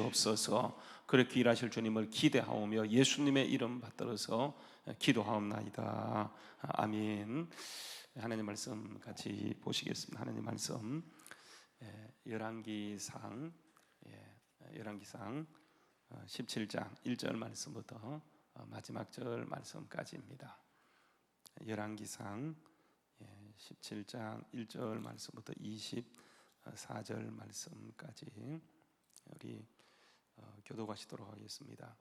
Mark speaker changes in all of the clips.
Speaker 1: 주시옵소서. 그렇게 일하실 주님을 기대하오며 예수님의 이름 받들어서 기도하옵나이다. 아멘. 하나님 말씀 같이 보시겠습니다. 하나님 말씀 열왕기상 17장 1절 말씀부터 마지막 절 말씀까지입니다. 열왕기상 17장 1절 말씀부터 24절 말씀까지 우리 교독하시도록 하겠습니다.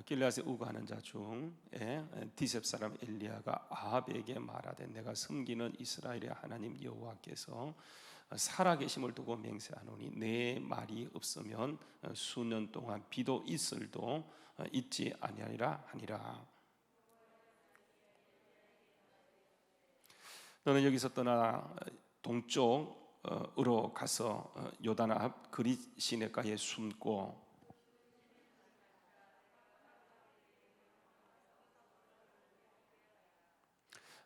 Speaker 1: 길르앗에 우거하는 자 중에 디셉 사람 엘리야가 아합에게 말하되 내가 섬기는 이스라엘의 하나님 여호와께서 살아계심을 두고 맹세하노니 내 말이 없으면 수년 동안 비도 있을도 있지 아니하리라 하니라. 너는 여기서 떠나 동쪽으로 가서 요단 앞 그릿 시내가에 숨고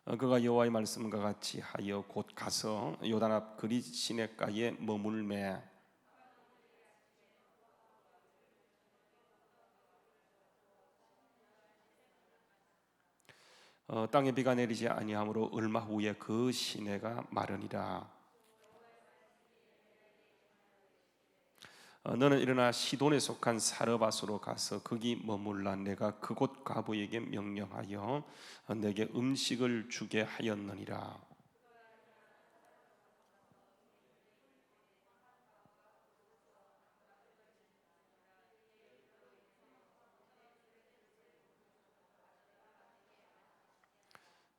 Speaker 1: 그가 여호와의 말씀과 같이 하여 곧 가서 요단 앞 그릿 시내가에 머물매 땅에 비가 내리지 아니하므로 얼마 후에 그 시내가 마르니라. 너는 일어나 시돈에 속한 사르밧으로 가서 거기 머물라. 내가 그곳 과부에게 명령하여 내게 음식을 주게 하였느니라.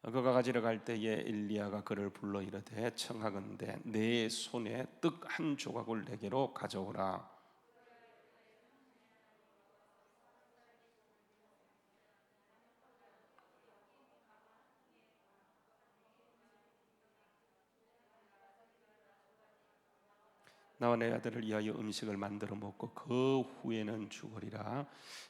Speaker 1: 그가 가지러 갈 때에 엘리야가 그를 불러 이르되 청하건대 내 손에 떡 한 조각을 내게로 가져오라. 나와 내 아들을 위하여 음식을 만들어 먹고 그 후에는 죽으리라.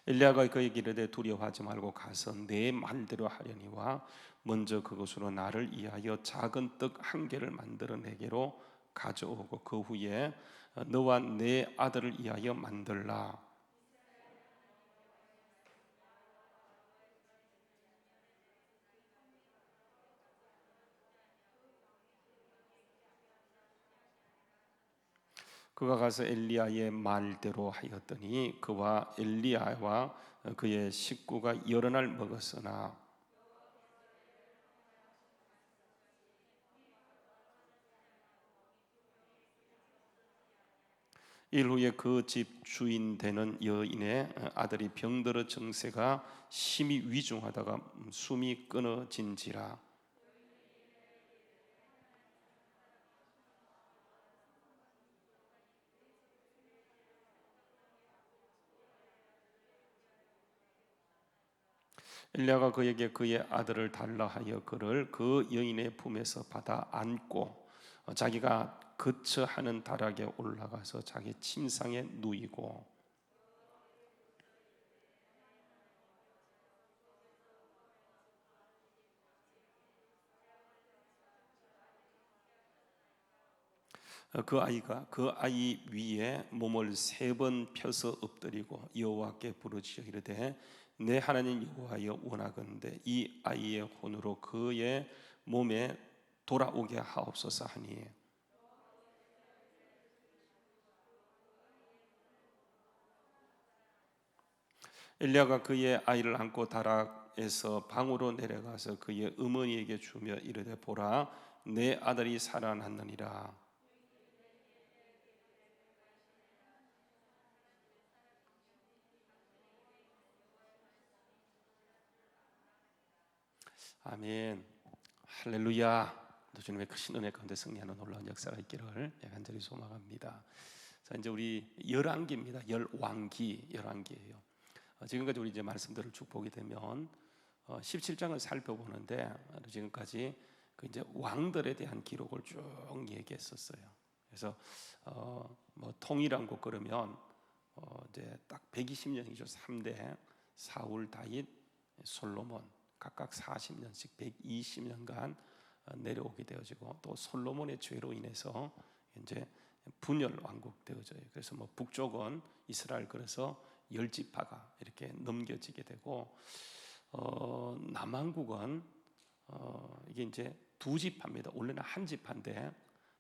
Speaker 1: 엘리야가 그에게 이르되 두려워하지 말고 가서 내 말대로 하려니와 먼저 그것으로 나를 위하여 작은 떡 한 개를 만들어 내게로 가져오고 그 후에 너와 내 아들을 위하여 만들라. 그가 가서 엘리야의 말대로 하였더니 그와 엘리야와 그의 식구가 여러 날 먹었으나 일 후에 그 집 주인 되는 여인의 아들이 병들어 정세가 심히 위중하다가 숨이 끊어진지라. 엘리야가 그에게 그의 아들을 달라 하여 그를 그 여인의 품에서 받아 안고 자기가 거처하는 다락에 올라가서 자기 침상에 누이고 그 아이 위에 몸을 3번 펴서 엎드리고 여호와께 부르짖어 이르되 내 하나님 여호와여 원하건대 이 아이의 혼으로 그의 몸에 돌아오게 하옵소서 하니 엘리야가 그의 아이를 안고 다락에서 방으로 내려가서 그의 어머니에게 주며 이르되 보라 내 아들이 살아났느니라. 아멘. 할렐루야. 주님의 크신 은혜 가운데 승리하는 놀라운 역사가 있기를 간절히 소망합니다. 자, 이제 우리 열왕기입니다. 열왕기예요. 지금까지 우리 이제 말씀들을 쭉 보게 되면 17장을 살펴보는데 지금까지 그 이제 왕들에 대한 기록을 쭉 얘기했었어요. 그래서 뭐 통일왕국 그러면 이제 딱 120년이죠. 3대 사울, 다윗, 솔로몬 각각 40년씩 120년간 내려오게 되어지고 또 솔로몬의 죄로 인해서 이제 분열 왕국 되어져요. 그래서 뭐 북쪽은 이스라엘, 그래서 10지파가 이렇게 넘겨지게 되고, 남한국은 이게 이제 2지파입니다. 원래는 1지파인데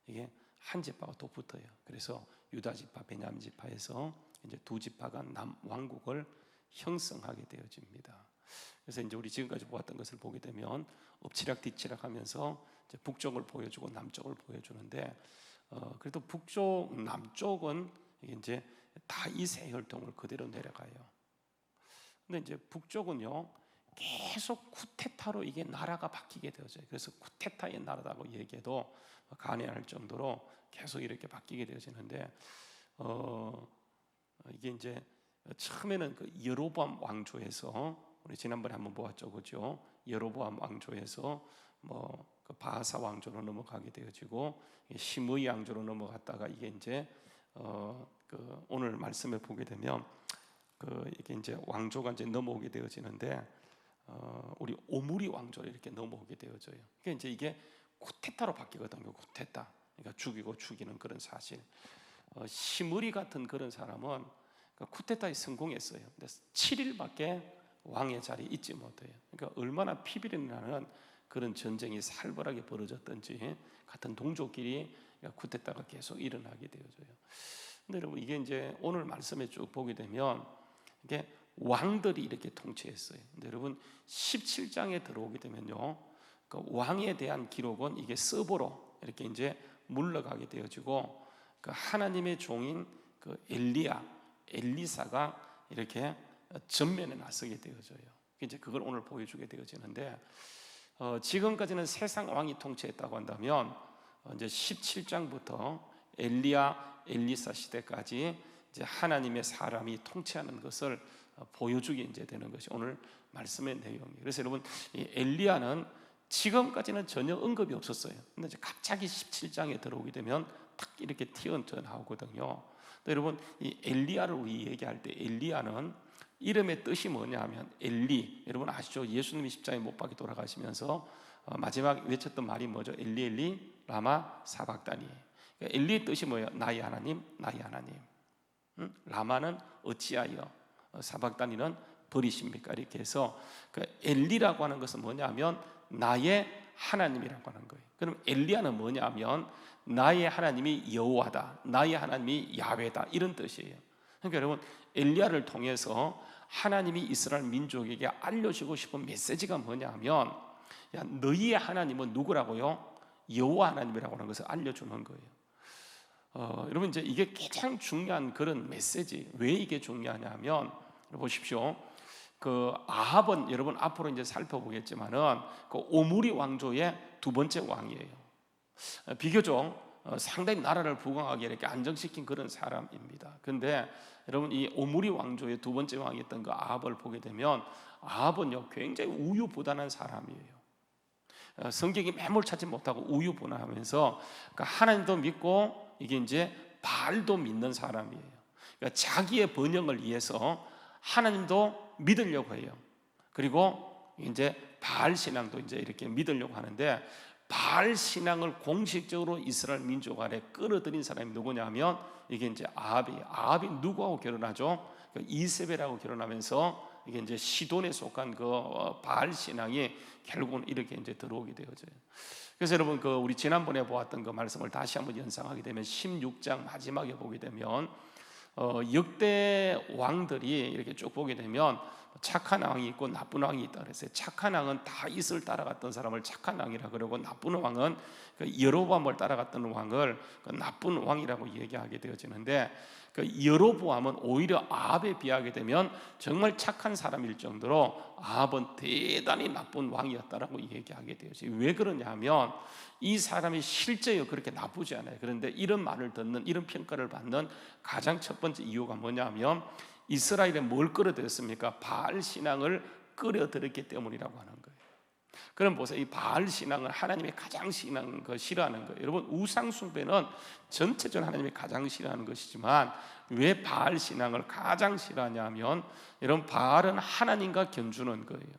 Speaker 1: 이게 1지파가 또 붙어요. 그래서 유다지파, 베냐민지파에서 이제 2지파가 남왕국을 형성하게 되어집니다. 그래서 이제 우리 지금까지 보았던 것을 보게 되면 엎치락뒤치락하면서 이제 북쪽을 보여주고 남쪽을 보여주는데, 그래도 북쪽, 남쪽은 이게 이제 다윗의 혈통을 그대로 내려가요. 근데 이제 북쪽은요, 계속 쿠데타로 이게 나라가 바뀌게 되어져요. 그래서 쿠데타의 나라라고 얘기해도 간해할 정도로 계속 이렇게 바뀌게 되어지는데, 이게 이제 처음에는 그 여로보암 왕조에서, 우리 지난번에 한번 보았죠, 그죠? 여로보암 왕조에서 그 바하사 왕조로 넘어가게 되어지고, 시므이 왕조로 넘어갔다가 이게 이제 그 오늘 말씀에 보게 되면 이게 이제 왕조가 이제 넘어오게 되어지는데, 우리 오므리 왕조로 이렇게 넘어오게 되어져요. 그러니까 이제 이게 쿠데타로 바뀌거든요. 쿠데타, 그러니까 죽이고 죽이는 그런 사실. 시므리 같은 그런 사람은 쿠데타에 성공했어요. 근데 7일밖에 왕의 자리에 있지 못해요. 그러니까 얼마나 피비린내 나는 그런 전쟁이 살벌하게 벌어졌던지, 같은 동족끼리 쿠데타가 계속 일어나게 되어져요. 근데 여러분, 이게 이제 오늘 말씀에 쭉 보게 되면 이게 왕들이 이렇게 통치했어요. 근데 여러분 17장에 들어오게 되면요, 그 왕에 대한 기록은 이게 서보로 이렇게 이제 물러가게 되어지고, 그 하나님의 종인 그 엘리사가 이렇게 전면에 나서게 되어져요. 이제 그걸 오늘 보여주게 되어지는데, 지금까지는 세상 왕이 통치했다고 한다면 이제 17장부터 엘리사 시대까지 이제 하나님의 사람이 통치하는 것을 보여주게 이제 되는 것이 오늘 말씀의 내용이에요. 그래서 여러분, 이 엘리야는 지금까지는 전혀 언급이 없었어요. 근데 이제 갑자기 17장에 들어오게 되면 딱 이렇게 튀어져 나오거든요. 여러분, 이 엘리야를 우리 얘기할 때, 엘리야는 이름의 뜻이 뭐냐 하면 엘리, 여러분 아시죠? 예수님이 십자가에 못 박혀 돌아가시면서 마지막 외쳤던 말이 뭐죠? 엘리 엘리 라마 사박다니. 그러니까 엘리의 뜻이 뭐예요? 나의 하나님, 나의 하나님. 라마는 어찌하여, 사박다니는 버리십니까? 이렇게 해서 그 엘리라고 하는 것은 뭐냐면 나의 하나님이라고 하는 거예요. 그럼 엘리야는 뭐냐면 나의 하나님이 여호와다, 나의 하나님이 야훼다, 이런 뜻이에요. 그러니까 여러분, 엘리야를 통해서 하나님이 이스라엘 민족에게 알려주고 싶은 메시지가 뭐냐면, 야, 너희의 하나님은 누구라고요? 여호와 하나님이라고 하는 것을 알려주는 거예요. 여러분, 이제 이게 가장 중요한 그런 메시지. 왜 이게 중요하냐면, 보십시오. 그 아합은 여러분 앞으로 이제 살펴보겠지만은 그 오므리 왕조의 2번째 왕이에요. 비교적 상당히 나라를 부강하게 이렇게 안정시킨 그런 사람입니다. 그런데 여러분, 이 오므리 왕조의 2번째 왕이었던 그 아합을 보게 되면, 아합은요 굉장히 우유부단한 사람이에요. 성격이 매몰차지 못하고 우유부단하면서 하나님도 믿고 이게 이제 바알도 믿는 사람이에요. 그러니까 자기의 번영을 위해서 하나님도 믿으려고 해요. 그리고 이제 바알 신앙도 이제 이렇게 믿으려고 하는데, 바알 신앙을 공식적으로 이스라엘 민족 안에 끌어들인 사람이 누구냐면 이게 이제 아합이에요. 아합이 누구하고 결혼하죠? 이세벨하고 결혼하면서 이게 이제 시돈에 속한 그 바알 신앙이 결국은 이렇게 이제 들어오게 되어져요. 그래서 여러분, 그 우리 지난번에 보았던 그 말씀을 다시 한번 연상하게 되면 16장 마지막에 보게 되면 역대 왕들이 이렇게 쭉 보게 되면 착한 왕이 있고 나쁜 왕이 있다 그랬어요. 착한 왕은 다윗을 따라갔던 사람을 착한 왕이라 그러고, 나쁜 왕은 여로보암을 따라갔던 왕을 나쁜 왕이라고 얘기하게 되어지는데, 여로보암은 오히려 아합에 비하게 되면 정말 착한 사람일 정도로 아합은 대단히 나쁜 왕이었다라고 얘기하게 되어지. 왜 그러냐면 이 사람이 실제로 그렇게 나쁘지 않아요. 그런데 이런 말을 듣는, 이런 평가를 받는 가장 첫 번째 이유가 뭐냐면 이스라엘에 뭘 끌어들였습니까? 바알 신앙을 끌어들였기 때문이라고 하는 거예요. 그럼 보세요. 이 바알 신앙은 하나님이 가장 싫어하는 거예요. 여러분, 우상 숭배는 전체적으로 하나님이 가장 싫어하는 것이지만 왜 바알 신앙을 가장 싫어하냐면, 여러분, 바알은 하나님과 견주는 거예요.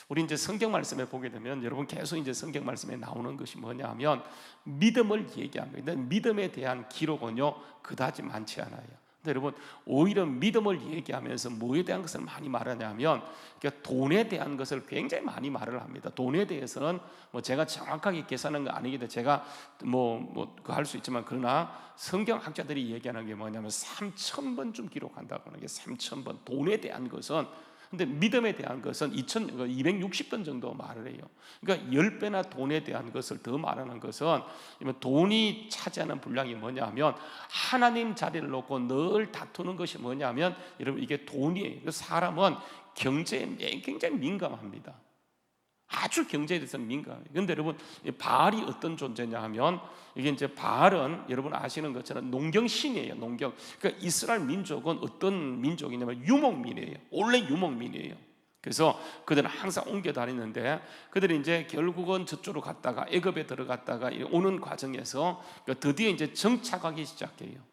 Speaker 1: 우리 이제 성경 말씀에 보게 되면 여러분 계속 이제 성경 말씀에 나오는 것이 뭐냐면 믿음을 얘기합니다. 믿음에 대한 기록은요 그다지 많지 않아요. 근데 여러분 오히려 믿음을 얘기하면서 뭐에 대한 것을 많이 말하냐면 그러니까 돈에 대한 것을 굉장히 많이 말을 합니다. 돈에 대해서는 뭐 제가 정확하게 계산한 거 아니기 때문에 제가 그 할 수 있지만 그러나 성경학자들이 얘기하는 게 뭐냐면 3,000번쯤 기록한다고 하는 게 3,000번 돈에 대한 것은. 근데 믿음에 대한 것은 260번 정도 말을 해요. 그러니까 10배나 돈에 대한 것을 더 말하는 것은 돈이 차지하는 분량이 뭐냐면 하나님 자리를 놓고 늘 다투는 것이 뭐냐면 여러분 이게 돈이에요. 사람은 경제에 굉장히 민감합니다. 아주 경제에 대해서 민감해요. 그런데 여러분 바알이 어떤 존재냐 하면 이게 이제 바알은 여러분 아시는 것처럼 농경신이에요. 농경. 그러니까 이스라엘 민족은 어떤 민족이냐면 유목민이에요. 원래 유목민이에요. 그래서 그들은 항상 옮겨 다니는데 그들이 이제 결국은 저쪽으로 갔다가 애굽에 들어갔다가 오는 과정에서 드디어 이제 정착하기 시작해요.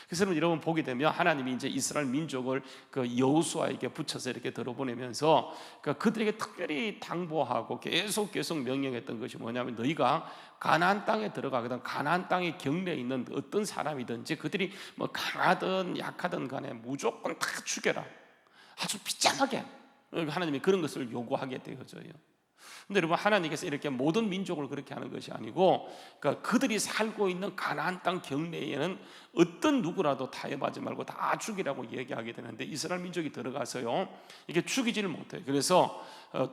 Speaker 1: 그래서 여러분 보게 되면 하나님이 이제 이스라엘 민족을 그 여호수아에게 붙여서 이렇게 들어보내면서 그들에게 특별히 당부하고 계속 명령했던 것이 뭐냐면 너희가 가나안 땅에 들어가거든 가나안 땅의 경내에 있는 어떤 사람이든지 그들이 뭐 강하든 약하든 간에 무조건 다 죽여라. 아주 비참하게 하나님이 그런 것을 요구하게 되어져요. 근데 여러분 하나님께서 이렇게 모든 민족을 그렇게 하는 것이 아니고 그러니까 그들이 살고 있는 가나안 땅 경내에는 어떤 누구라도 타협하지 말고 다 죽이라고 얘기하게 되는데 이스라엘 민족이 들어가서요 이게 죽이지를 못해요. 그래서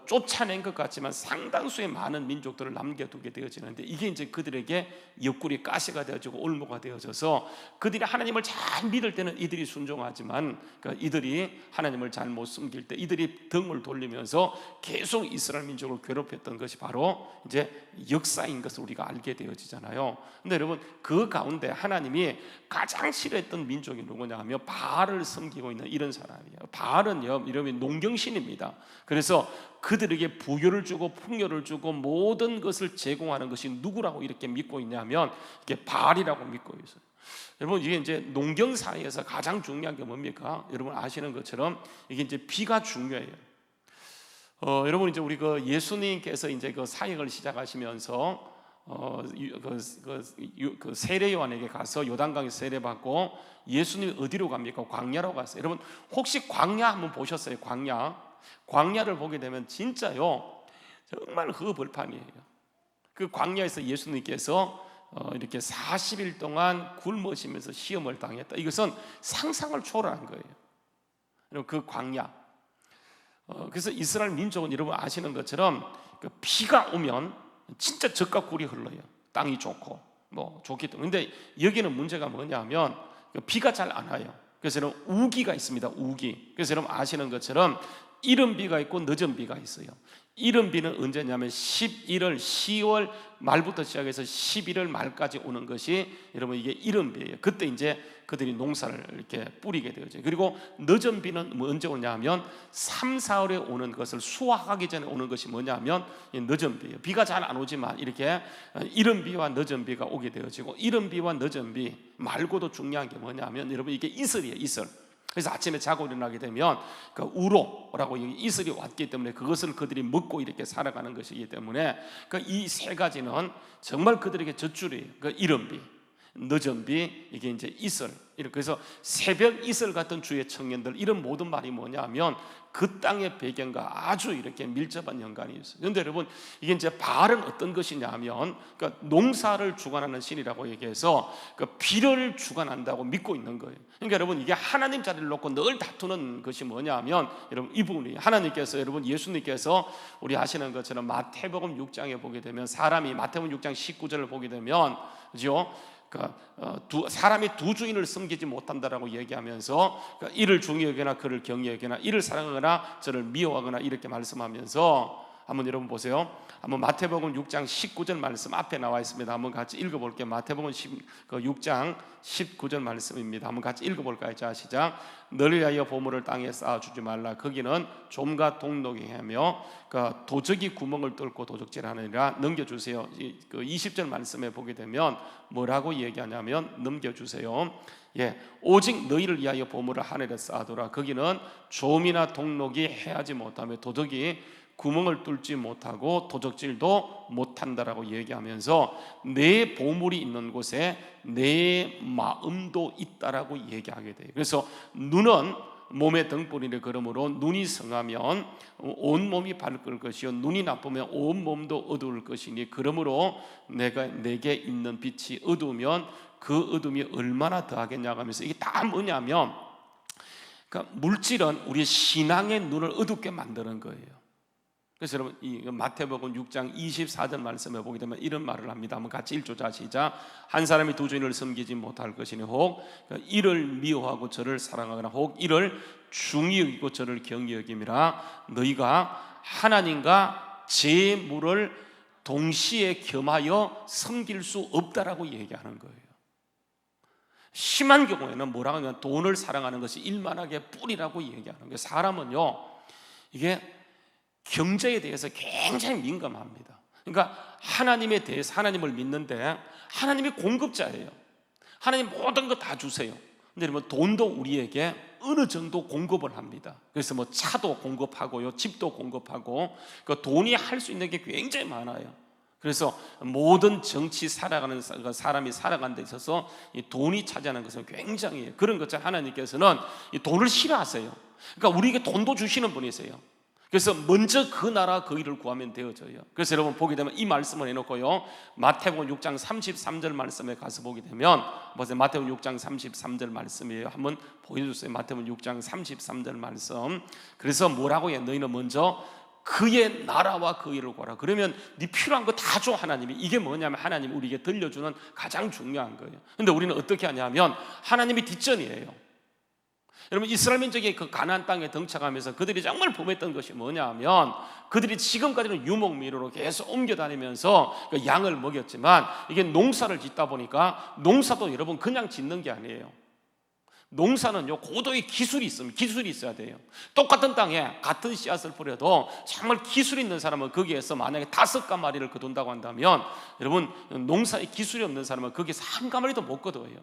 Speaker 1: 쫓아낸 것 같지만 상당수의 많은 민족들을 남겨두게 되어지는데 이게 이제 그들에게 옆구리 가시가 되어지고 올무가 되어져서 그들이 하나님을 잘 믿을 때는 이들이 순종하지만 그러니까 이들이 하나님을 잘 못 숨길 때 이들이 등을 돌리면서 계속 이스라엘 민족을 괴롭혔던 것이 바로 이제 역사인 것을 우리가 알게 되어지잖아요. 근데 여러분 그 가운데 하나님이 가장 싫어했던 민족이 누구냐 하면 바알을 섬기고 있는 이런 사람이에요. 바알은요 이름이 농경신입니다. 그래서 그들에게 부유를 주고 풍요를 주고 모든 것을 제공하는 것이 누구라고 이렇게 믿고 있냐면 이게 바알이라고 믿고 있어요. 여러분 이게 이제 농경사에서 가장 중요한 게 뭡니까? 여러분 아시는 것처럼 이게 이제 비가 중요해요. 여러분 이제 우리 그 예수님께서 이제 그 사역을 시작하시면서 그 세례 요한에게 가서 요단강에 세례 받고 예수님 어디로 갑니까? 광야로 갔어요. 여러분 혹시 광야 한번 보셨어요? 광야를 보게 되면 진짜요 정말 흙벌판이에요. 그 광야에서 예수님께서 이렇게 40일 동안 굶으시면서 시험을 당했다. 이것은 상상을 초월한 거예요. 여러분 그 광야. 그래서 이스라엘 민족은 여러분 아시는 것처럼 그 비가 오면 진짜 젖과 꿀이 흘러요. 땅이 좋고 뭐 좋기 때문에. 근데 여기는 문제가 뭐냐면 비가 잘 안 와요. 그래서 여러분 우기가 있습니다. 우기. 그래서 여러분 아시는 것처럼 이른 비가 있고 늦은 비가 있어요. 이른 비는 언제냐면 11월 10월 말부터 시작해서 11월 말까지 오는 것이 여러분 이게 이른 비예요. 그때 이제 그들이 농사를 이렇게 뿌리게 되죠. 그리고 늦은 비는 뭐 언제 오냐면 3, 4월에 오는 것을 수확하기 전에 오는 것이 뭐냐면 늦은 비예요. 비가 잘 안 오지만 이렇게 이른 비와 늦은 비가 오게 되어지고 이른 비와 늦은 비 말고도 중요한 게 뭐냐면 여러분 이게 이슬이에요. 이슬. 그래서 아침에 자고 일어나게 되면 그 우로라고 이슬이 왔기 때문에 그것을 그들이 먹고 이렇게 살아가는 것이기 때문에 이 세 가지는 정말 그들에게 젖줄이에요. 그 이른 비, 늦은 비, 이게 이제 이슬. 그래서 새벽 이슬 같은 주의 청년들 이런 모든 말이 뭐냐면 그 땅의 배경과 아주 이렇게 밀접한 연관이 있어요. 그런데 여러분 이게 이제 바알은 어떤 것이냐면 그러니까 농사를 주관하는 신이라고 얘기해서 그 비를 주관한다고 믿고 있는 거예요. 그러니까 여러분 이게 하나님 자리를 놓고 늘 다투는 것이 뭐냐면 여러분 이 부분이 하나님께서 여러분 예수님께서 우리 아시는 것처럼 마태복음 6장에 보게 되면 사람이 마태복음 6장 19절을 보게 되면 그죠? 사람이 두 주인을 섬기지 못한다라고 얘기하면서 이를 중히 여기나 그를 경히 여기나 이를 사랑하거나 저를 미워하거나 이렇게 말씀하면서 한번 여러분 보세요. 한번 마태복음 6장 19절 말씀 앞에 나와 있습니다. 한번 같이 읽어볼게요. 마태복음 6장 19절 말씀입니다. 한번 같이 읽어볼까요? 자 시작. 너를 위하여 보물을 땅에 쌓아주지 말라. 거기는 좀과 동록이 하며 도적이 구멍을 뚫고 도적질하느니라. 넘겨주세요. 그 20절 말씀에 보게 되면 뭐라고 얘기하냐면 넘겨주세요. 오직 너희를 위하여 보물을 하늘에 쌓아두라. 거기는 좀이나 동록이 해하지 못하며 도적이 구멍을 뚫지 못하고 도적질도 못한다라고 얘기하면서 내 보물이 있는 곳에 내 마음도 있다라고 얘기하게 돼요. 그래서 눈은 몸의 등불이니 그러므로 눈이 성하면 온 몸이 밝을 것이요 눈이 나쁘면 온 몸도 어두울 것이니 그러므로 내게 있는 빛이 어두우면 그 어둠이 얼마나 더하겠냐고 하면서 이게 다 뭐냐면, 그러니까 물질은 우리 신앙의 눈을 어둡게 만드는 거예요. 그래서 여러분 이 마태복음 6장 24절 말씀에 보게 되면 이런 말을 합니다. 한번 같이 1조자 시작. 한 사람이 두 주인을 섬기지 못할 것이니 혹 이를 미워하고 저를 사랑하거나 혹 이를 중히 여기고 저를 경히 여김이라. 너희가 하나님과 재물을 동시에 겸하여 섬길 수 없다라고 얘기하는 거예요. 심한 경우에는 뭐라고 하면 돈을 사랑하는 것이 일만하게 뿌리라고 얘기하는 거예요. 사람은요 이게 경제에 대해서 굉장히 민감합니다. 그러니까 하나님에 대해서 하나님을 믿는데 하나님이 공급자예요. 하나님 모든 거 다 주세요. 근데 여러분 돈도 우리에게 어느 정도 공급을 합니다. 그래서 뭐 차도 공급하고요, 집도 공급하고, 그 돈이 할 수 있는 게 굉장히 많아요. 그래서 모든 정치 살아가는 사람이 살아가는 데 있어서 이 돈이 차지하는 것은 굉장히 그런 것처럼 하나님께서는 이 돈을 싫어하세요. 그러니까 우리에게 돈도 주시는 분이세요. 그래서 먼저 그 나라 그 일을 구하면 되어져요. 그래서 여러분 보게 되면 이 말씀을 해놓고요, 마태복음 6장 33절 말씀에 가서 보게 되면 보세요. 마태복음 6장 33절 말씀이에요. 한번 보여주세요. 마태복음 6장 33절 말씀. 그래서 뭐라고 해요? 너희는 먼저 그의 나라와 그 일을 구하라. 그러면 네 필요한 거 다 줘 하나님이. 이게 뭐냐면 하나님이 우리에게 들려주는 가장 중요한 거예요. 근데 우리는 어떻게 하냐면 하나님이 뒷전이에요. 여러분 이스라엘 민족이 그 가나안 땅에 정착하면서 그들이 정말 범했던 것이 뭐냐면 그들이 지금까지는 유목민으로 계속 옮겨다니면서 그 양을 먹였지만 이게 농사를 짓다 보니까 농사도 여러분 그냥 짓는 게 아니에요. 농사는요 고도의 기술이 있으면 기술이 있어야 돼요. 똑같은 땅에 같은 씨앗을 뿌려도 정말 기술 있는 사람은 거기에서 만약에 5가마리를 거둔다고 한다면 여러분 농사에 기술이 없는 사람은 거기에서 1가마리도 못 거둬요.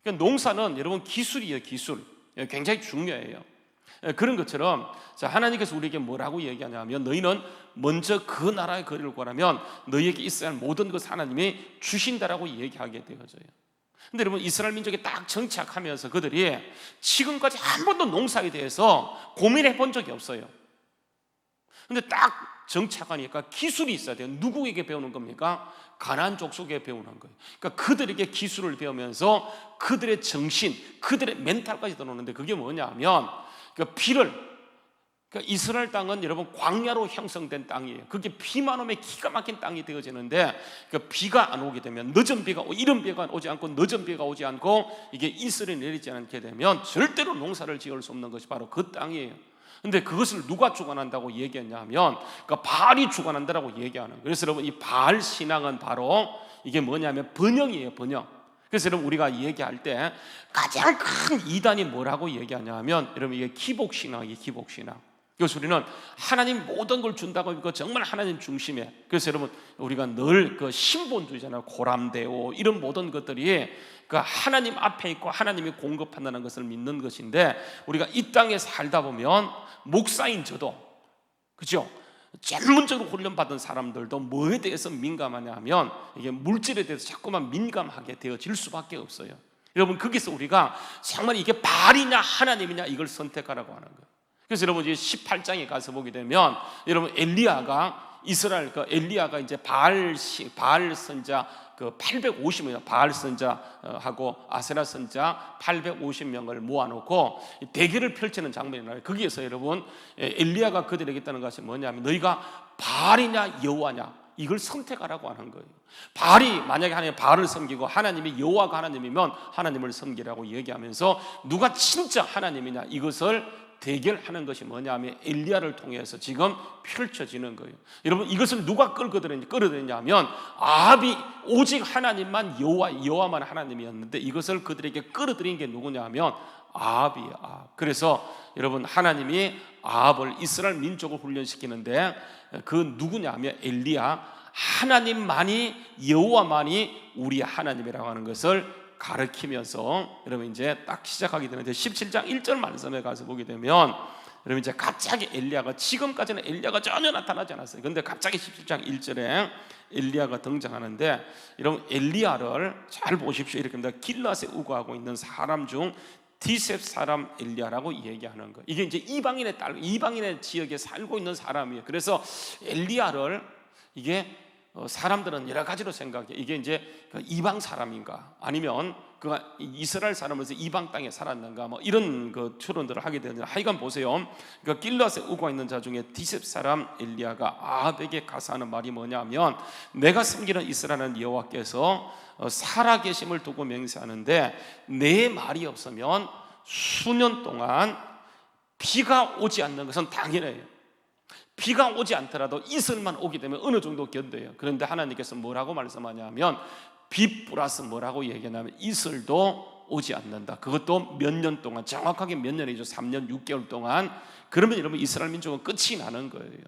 Speaker 1: 그러니까 농사는 여러분 기술이에요. 기술 굉장히 중요해요. 그런 것처럼 하나님께서 우리에게 뭐라고 얘기하냐면 너희는 먼저 그 나라의 거리를 구하면 너희에게 있어야 할 모든 것을 하나님이 주신다라고 얘기하게 되어져요. 근데 여러분 이스라엘 민족이 딱 정착하면서 그들이 지금까지 한 번도 농사에 대해서 고민해 본 적이 없어요. 근데 딱 정착하니까 기술이 있어야 돼요. 누구에게 배우는 겁니까? 가나안 족속에 배우는 거예요. 그러니까 그들에게 기술을 배우면서 그들의 정신, 그들의 멘탈까지 들어오는데 그게 뭐냐면 그러니까 이스라엘 땅은 여러분 광야로 형성된 땅이에요. 그게 비만 오면 기가 막힌 땅이 되어지는데 비가 안 오게 되면 늦은 비가 이른 비가 오지 않고 늦은 비가 오지 않고 이게 이슬이 내리지 않게 되면 절대로 농사를 지을 수 없는 것이 바로 그 땅이에요. 근데 그것을 누가 주관한다고 얘기했냐면 그러니까 바알이 주관한다라고 얘기하는 거예요. 그래서 여러분 이 바알 신앙은 바로 이게 뭐냐면 번영이에요. 번영. 그래서 여러분 우리가 얘기할 때 가장 큰 이단이 뭐라고 얘기하냐면 여러분 이게 기복신앙이에요. 기복신앙. 그래서 우리는 하나님 모든 걸 준다고 믿고 정말 하나님 중심에. 그래서 여러분 우리가 늘 그 신본주의잖아요. 고람대오 이런 모든 것들이 그 하나님 앞에 있고 하나님이 공급한다는 것을 믿는 것인데 우리가 이 땅에 살다 보면 목사인 저도 그렇죠? 전문적으로 훈련받은 사람들도 뭐에 대해서 민감하냐 하면 이게 물질에 대해서 자꾸만 민감하게 되어질 수밖에 없어요. 여러분 거기서 우리가 정말 이게 바알이냐 하나님이냐 이걸 선택하라고 하는 거예요. 그래서 여러분 이제 18장에 가서 보게 되면 여러분 엘리야가 이스라엘 엘리야가 이제 바알 선자 850명 바알 선자하고 아세라 선자 850명을 모아놓고 대결을 펼치는 장면이 나와요. 거기에서 여러분 엘리야가 그들에게 했다는 것이 뭐냐면 너희가 바알이냐 여호와냐 이걸 선택하라고 하는 거예요. 바알이 만약에 하나님 바알을 섬기고 하나님이 여호와가 하나님이면 하나님을 섬기라고 얘기하면서 누가 진짜 하나님이냐 이것을 대결하는 것이 뭐냐면 엘리야를 통해서 지금 펼쳐지는 거예요. 여러분 이것을 누가 끌어들였냐면 아합이 오직 하나님만 여호와만 하나님이었는데 이것을 그들에게 끌어들인 게 누구냐면 아합이에요. 아합. 그래서 여러분 하나님이 아합을 이스라엘 민족을 훈련시키는데 그 누구냐면 엘리야 하나님만이 여호와만이 우리 하나님이라고 하는 것을 가르치면서 여러분 이제 딱 시작하게 되는데 17장 1절 말씀에 가서 보게 되면 여러분 이제 갑자기 엘리야가, 지금까지는 엘리야가 전혀 나타나지 않았어요. 그런데 갑자기 17장 1절에 엘리야가 등장하는데, 여러분 엘리야를 잘 보십시오. 이렇게 합니다. 길앗에 우거하고 있는 사람 중 디셉 사람 엘리야라고 얘기하는 거예요. 이게 이제 이방인의 지역에 살고 있는 사람이에요. 그래서 엘리야를 이게 사람들은 여러 가지로 생각해. 이게 이제 이방 사람인가, 아니면 그가 이스라엘 사람으로서 이방 땅에 살았는가, 뭐 이런 그 추론들을 하게 되는데, 하여간 보세요. 그 길앗에 우고 있는 자 중에 디셉 사람 엘리야가 아합에게 가서 하는 말이 뭐냐면, 내가 섬기는 이스라엘은 여호와께서 살아계심을 두고 맹세하는데 내 말이 없으면 수년 동안 비가 오지 않는 것은 당연해요. 비가 오지 않더라도 이슬만 오게 되면 어느 정도 견뎌요. 그런데 하나님께서 뭐라고 말씀하냐면, 비 플러스 뭐라고 얘기하냐면 이슬도 오지 않는다. 그것도 몇 년 동안, 정확하게 몇 년이죠. 3년 6개월 동안. 그러면 여러분 이스라엘 민족은 끝이 나는 거예요.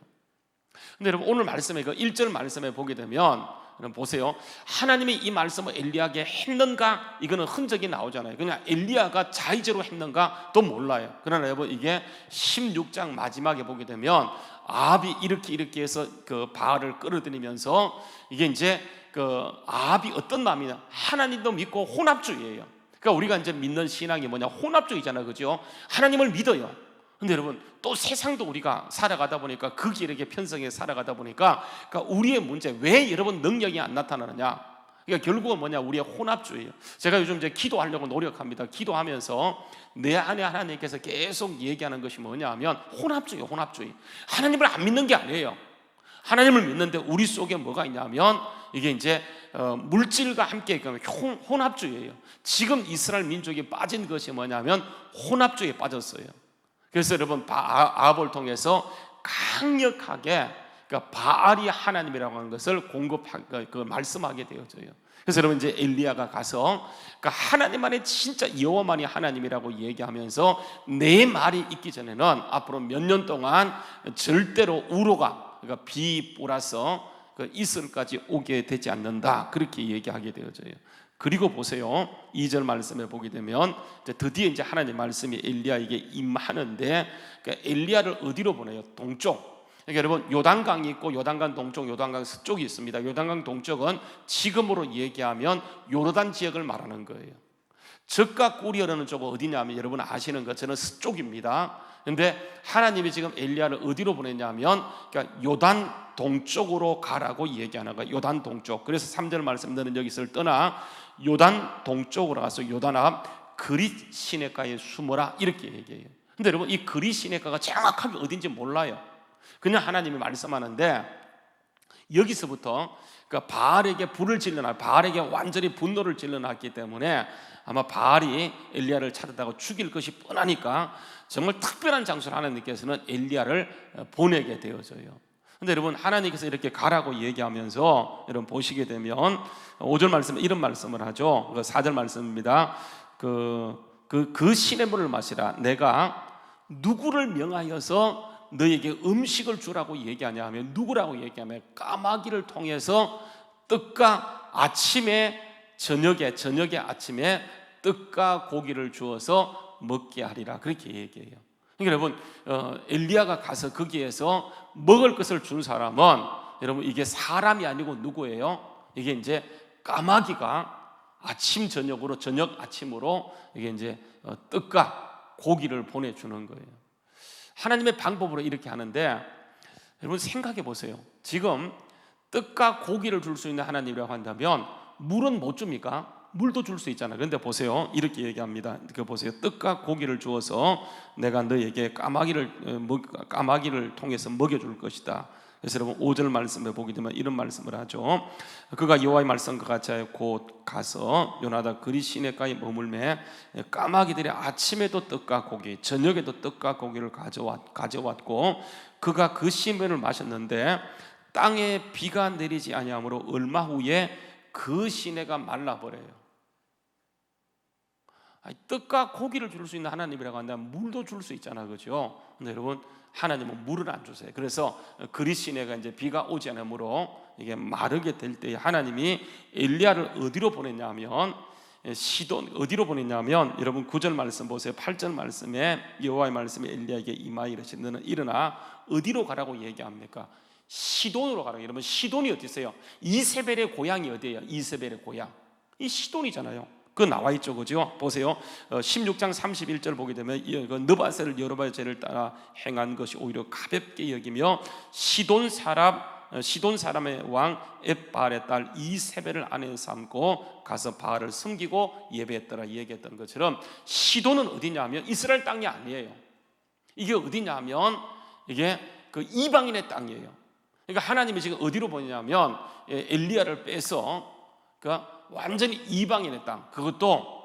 Speaker 1: 근데 여러분 오늘 말씀에, 그 1절 말씀에 보게 되면, 여러분 보세요. 하나님이 이 말씀을 엘리야에게 했는가? 이거는 흔적이 나오잖아요. 그냥 엘리야가 자의제로 했는가? 또 몰라요. 그러나 여러분 이게 16장 마지막에 보게 되면 아합이 이렇게 해서 그 바알을 끌어들이면서, 이게 이제 그 아합이 어떤 마음이냐, 하나님도 믿고 혼합주의예요. 그러니까 우리가 이제 믿는 신앙이 뭐냐, 혼합주의잖아요, 그죠? 하나님을 믿어요. 근데 여러분 또 세상도 우리가 살아가다 보니까, 그 길에 편성해 살아가다 보니까, 그러니까 우리의 문제, 왜 여러분 능력이 안 나타나느냐? 그러니까 결국은 뭐냐, 우리의 혼합주의예요. 제가 요즘 이제 기도하려고 노력합니다. 기도하면서 내 안에 하나님께서 계속 얘기하는 것이 뭐냐면 혼합주의예요. 혼합주의. 하나님을 안 믿는 게 아니에요. 하나님을 믿는데 우리 속에 뭐가 있냐면, 이게 이제 물질과 함께 혼합주의예요. 지금 이스라엘 민족이 빠진 것이 뭐냐면 혼합주의에 빠졌어요. 그래서 여러분 아합을 통해서 강력하게, 그러니까 바알이 하나님이라고 하는 것을 말씀하게 되어져요. 그래서 여러분 이제 엘리야가 가서, 그러니까 하나님만이 진짜 여호와만이 하나님이라고 얘기하면서, 내 말이 있기 전에는 앞으로 몇 년 동안 절대로 우로가, 그러니까 비 플러스 그 이슬까지 오게 되지 않는다, 그렇게 얘기하게 되어져요. 그리고 보세요. 2절 말씀에 보게 되면 드디어 이제 하나님 말씀이 엘리야에게 임하는데, 그러니까 엘리야를 어디로 보내요? 동쪽. 그러니까 여러분 요단강이 있고, 요단강 동쪽, 요단강 서쪽이 있습니다. 요단강 동쪽은 지금으로 얘기하면 요르단 지역을 말하는 거예요. 적과 꿀이 흐르는 쪽은 어디냐면, 여러분 아시는 것처럼 서쪽입니다. 그런데 하나님이 지금 엘리야를 어디로 보냈냐면, 그러니까 요단 동쪽으로 가라고 얘기하는 거예요. 요단 동쪽. 그래서 3절 말씀, 너는 여기서 떠나 요단 동쪽으로 가서 요단 앞 그릿 시내가에 숨어라, 이렇게 얘기해요. 근데 여러분 이 그릿 시내가가 정확하게 어딘지 몰라요. 그냥 하나님이 말씀하는데, 여기서부터 그러니까 바알에게 불을 질러놔, 바알에게 완전히 분노를 질러놨기 때문에 아마 바알이 엘리야를 찾아다가 죽일 것이 뻔하니까 정말 특별한 장소로 하나님께서는 엘리야를 보내게 되어져요. 근데 여러분 하나님께서 이렇게 가라고 얘기하면서, 여러분 보시게 되면 5절 말씀에 이런 말씀을 하죠. 4절 말씀입니다. 그 시냇물을 마시라. 내가 누구를 명하여서 너에게 음식을 주라고 얘기하냐 하면, 누구라고 얘기하면 까마귀를 통해서 떡과 아침에 저녁에 아침에 떡과 고기를 주어서 먹게 하리라, 그렇게 얘기해요. 그러니까 여러분 엘리야가 가서 거기에서 먹을 것을 준 사람은, 여러분 이게 사람이 아니고 누구예요? 이게 이제 까마귀가 아침 저녁으로, 저녁 아침으로 이게 이제 떡과 고기를 보내주는 거예요. 하나님의 방법으로 이렇게 하는데, 여러분 생각해 보세요. 지금 떡과 고기를 줄 수 있는 하나님이라고 한다면 물은 못 줍니까? 물도 줄 수 있잖아요. 그런데 보세요, 이렇게 얘기합니다. 그 보세요, 떡과 고기를 주어서 내가 너에게 까마귀를 통해서 먹여줄 것이다. 그래서 여러분 5절 말씀에 보게 되면 이런 말씀을 하죠. 그가 여호와의 말씀과 같이 하여 곧 가서 요나다 그릿 시내가에 머물매 까마귀들이 아침에도 떡과 고기, 저녁에도 떡과 고기를 가져왔고, 그가 그 시내를 마셨는데 땅에 비가 내리지 아니하므로 얼마 후에 그 시내가 말라버려요. 떡과 고기를 줄 수 있는 하나님이라고 한다면 물도 줄 수 있잖아요, 그렇죠? 근데 여러분 하나님은 물을 안 주세요. 그래서 그릿 시내가 이제 비가 오지 않으므로 이게 마르게 될 때 하나님이 엘리야를 어디로 보냈냐면, 시돈 어디로 보냈냐면 여러분 9절 말씀 보세요. 8절 말씀에 여호와의 말씀에 엘리야에게 임하여 이르시되 너는 일어나 어디로 가라고 얘기합니까? 시돈으로 가라고. 여러분 시돈이 어디 있어요? 이세벨의 고향이 어디예요? 이세벨의 고향 이 시돈이잖아요. 그거 나와 있죠, 그죠? 보세요. 16장 31절 보게 되면 느바셀을 여로보암의 죄를 따라 행한 것이 오히려 가볍게 여기며 시돈 사람의 왕 엣바알의 딸 이세벨을 아내 삼고 가서 바알을 섬기고 예배했더라 얘기했던 것처럼 시돈은 어디냐면 이스라엘 땅이 아니에요. 이게 어디냐면 이게 그 이방인의 땅이에요. 그러니까 하나님이 지금 어디로 보내냐면 엘리야를 빼서 그러니까 완전히 이방인의 땅, 그것도